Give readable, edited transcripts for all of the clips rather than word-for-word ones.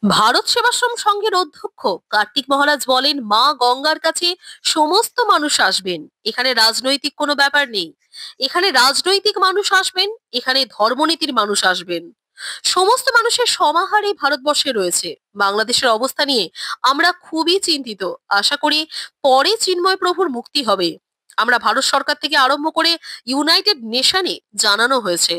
ভারত সেবাশ্রম সংঘের অধ্যক্ষ কার্তিক মহারাজ বলেন, মা গঙ্গার কাছে সমস্ত মানুষ আসবেন। এখানে রাজনৈতিক কোনো ব্যাপার নেই। এখানে রাজনৈতিক মানুষ আসবেন, এখানে ধর্মনীতির মানুষ আসবেন। সমস্ত মানুষের সমাহারই ভারতবর্ষে রয়েছে। বাংলাদেশের অবস্থা নিয়ে আমরা খুবই চিন্তিত। আশা করি পরে চিন্ময় প্রভুর মুক্তি হবে। আমরা ভারত সরকার থেকে আরম্ভ করে ইউনাইটেড নেশনে জানানো হয়েছে,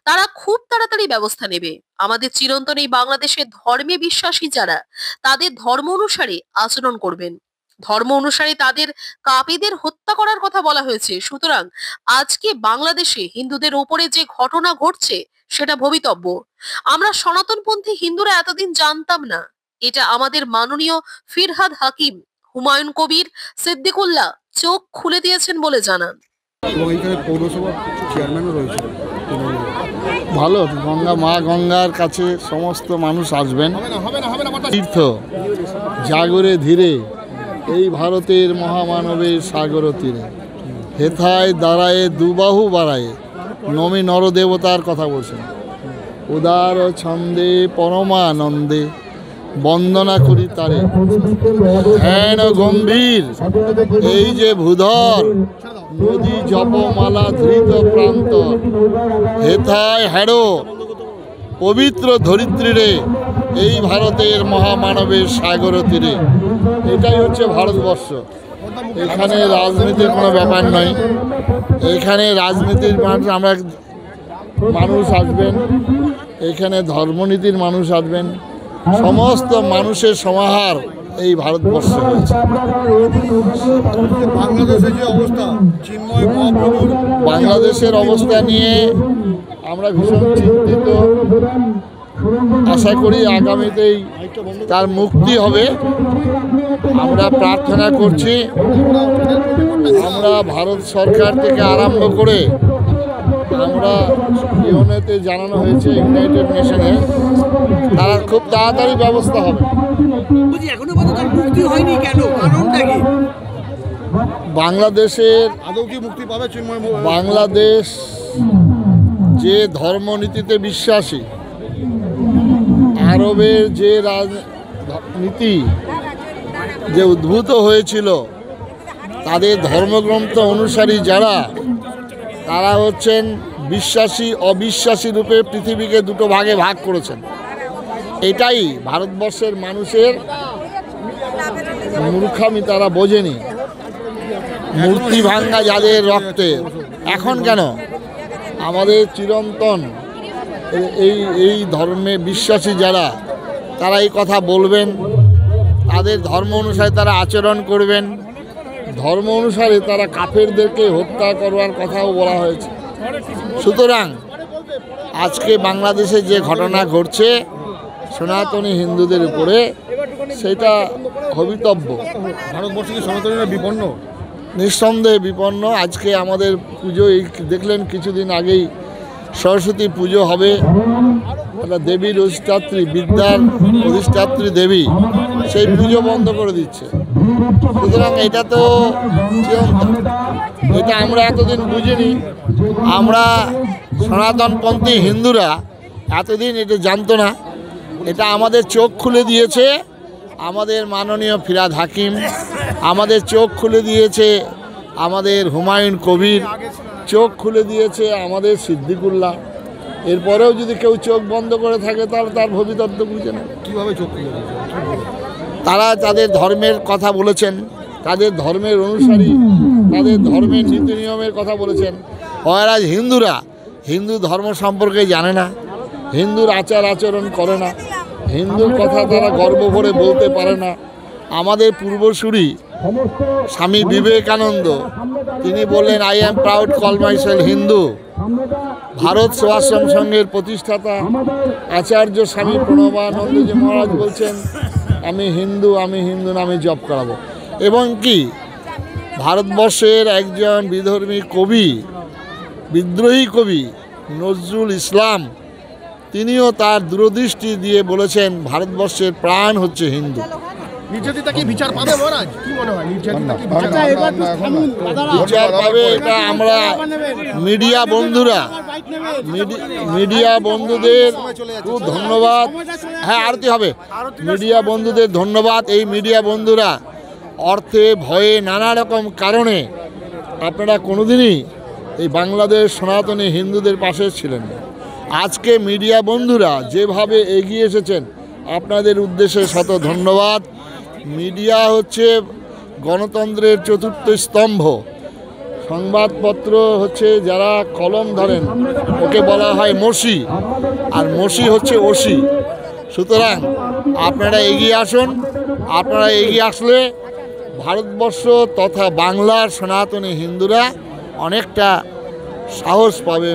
তারা খুব তাড়াতাড়ি ব্যবস্থা নেবে। আমাদের চিরন্তন এই বাংলাদেশের ধর্মে বিশ্বাসী যারা, তাদের ধর্ম অনুসারে আচরণ করবেন। ধর্ম অনুসারে তাদের কাপীদের হত্যা করার কথা বলা হয়েছে। সুতরাং আজকে বাংলাদেশে হিন্দুদের উপরে যে ঘটনা ঘটছে সেটা ভবিতব্য। আমরা সনাতনপন্থী হিন্দুরা এতদিন জানতাম না। এটা আমাদের মাননীয় ফিরহাদ হাকিম, হুমায়ুন কবির, সিদ্দিকুল্লাহ চোখ খুলে দিয়েছেন বলে জানান। এবং এইখানে পৌরসভার চেয়ারম্যানও রয়েছে। ভালো, গঙ্গা মা গঙ্গার কাছে সমস্ত মানুষ আসবেন। তীর্থ জাগরে ধীরে এই ভারতের মহামানবের সাগর তীরে, হেথায় দাঁড়ায় দুবাহু বাড়ায় নমে নরদেবতার কথা বলছেন। উদার ছন্দে পরমানন্দে বন্দনা করি তারে, ধ্যান গম্ভীর এই যে ভূধর নদী জপমালা ধৃত প্রান্ত, হেথায় হ্যাড়ো পবিত্র ধরিত্রীরে এই ভারতের মহামানবের সাগর তীরে। এটাই হচ্ছে ভারতবর্ষ। এখানে রাজনীতির কোনো ব্যাপার নয়। এখানে রাজনীতির মানুষ আসবেন, এখানে ধর্মনীতির মানুষ আসবেন। সমস্ত মানুষের সমাহার এই ভারতবর্ষে হয়েছে। বাংলাদেশের যে অবস্থা, চিন্ময় মহাপ্রভুর বাংলাদেশের অবস্থা নিয়ে আমরা ভীষণ চিন্তিত। আশা করি আগামীতেই তার মুক্তি হবে। আমরা প্রার্থনা করছি, আমরা ভারত সরকার থেকে আরম্ভ করে আমরা ইউএনএতে জানানো হয়েছে, ইউনাইটেড নেশনে, তারা খুব তাড়াতাড়ি ব্যবস্থা হবে। বাংলাদেশের আদৌ কি মুক্তি পাবে চিন্ময়? বাংলাদেশ যে ধর্মনীতিতে বিশ্বাসী, আরবের যে রাজনীতি যে উদ্ভূত হয়েছিল, তাদের ধর্মগ্রন্থ অনুসারী যারা, তারা হচ্ছেন বিশ্বাসী অবিশ্বাসী রূপে পৃথিবীকে দুটো ভাগে ভাগ করেছেন। এটাই ভারতবর্ষের মানুষের মূর্খামি, তারা বোঝেনি। মূর্তি ভাঙ্গা যাদের রক্তে, এখন কেন আমাদের চিরন্তন এই ধর্মে বিশ্বাসী যারা, তারা এই কথা বলবেন। তাদের ধর্ম অনুসারে তারা আচরণ করবেন। ধর্ম অনুসারে তারা কাফেরদেরকে হত্যা করবার কথাও বলা হয়েছে। সুতরাং আজকে বাংলাদেশে যে ঘটনা ঘটছে সনাতনী হিন্দুদের উপরে, সেটা ভবিতব্য। ভারতবর্ষে কি সনাতনীরা বিপন্ন? নিঃসন্দেহে বিপন্ন। আজকে আমাদের পুজো, এই দেখলেন কিছুদিন আগেই সরস্বতী পুজো হবে। একটা দেবীর অধিষ্ঠাত্রী, বিদ্যার অধিষ্ঠাত্রী দেবী, সেই পুজো বন্ধ করে দিচ্ছে। সুতরাং এটা তো এটা আমরা এতদিন বুঝিনি। আমরা সনাতনপন্থী হিন্দুরা এতদিন এটা জানতো না। এটা আমাদের চোখ খুলে দিয়েছে আমাদের মাননীয় ফিরহাদ হাকিম, আমাদের চোখ খুলে দিয়েছে আমাদের হুমায়ুন কবির, চোখ খুলে দিয়েছে আমাদের সিদ্দিকুল্লাহ। এরপরেও যদি কেউ চোখ বন্ধ করে থাকে, তাহলে তার ভবিতব্য বুঝে না। কীভাবে চোখ খুলে দিয়েছে? তারা তাদের ধর্মের কথা বলেছেন, তাদের ধর্মের অনুসারী, তাদের ধর্মের নীতি নিয়মের কথা বলেছেন। মহারাজ হিন্দুরা হিন্দু ধর্ম সম্পর্কে জানে না, হিন্দুর আচার আচরণ করে না, হিন্দুর কথা তারা গর্ব ভরে বলতে পারে না। আমাদের পূর্বসূরি স্বামী বিবেকানন্দ, তিনি বললেন, I am proud call myself Hindu. Bharat Sevashram সংঘের প্রতিষ্ঠাতা আচার্য স্বামী প্রণবানন্দজি মহারাজ বলছেন, আমি হিন্দু, আমি হিন্দু নামে জপ করাবো। এবং কি ভারতবর্ষের একজন বিধর্মী কবি, বিদ্রোহী কবি নজরুল ইসলাম, তিনিও তার দূরদৃষ্টি দিয়ে বলেছেন, ভারতবর্ষের প্রাণ হচ্ছে হিন্দু। নির্যাতিতা কি বিচার পাবে মহারাজ? কি মনে হয় নির্যাতিতা কি বিচার বিচার পাবে এটা আমরা মিডিয়া বন্ধুরা মিডিয়া বন্ধুদের খুব ধন্যবাদ। হ্যাঁ, আরতি হবে। মিডিয়া বন্ধুদের ধন্যবাদ। এই মিডিয়া বন্ধুরা অর্থে ভয়ে নানা রকম কারণে আপনারা কোনোদিনই এই বাংলাদেশ সনাতনী হিন্দুদের পাশে ছিলেন না। আজকে মিডিয়া বন্ধুরা যেভাবে এগিয়ে এসেছেন আপনাদের উদ্দেশ্যে শত ধন্যবাদ। মিডিয়া হচ্ছে গণতন্ত্রের চতুর্থ স্তম্ভ। সংবাদপত্র হচ্ছে যারা কলম ধরেন ওকে বলা হয় মসি, আর মসি হচ্ছে ওসি। সুতরাং আপনারা এগিয়ে আসুন। আপনারা এগিয়ে আসলে ভারতবর্ষ তথা বাংলার সনাতনী হিন্দুরা অনেকটা সাহস পাবে।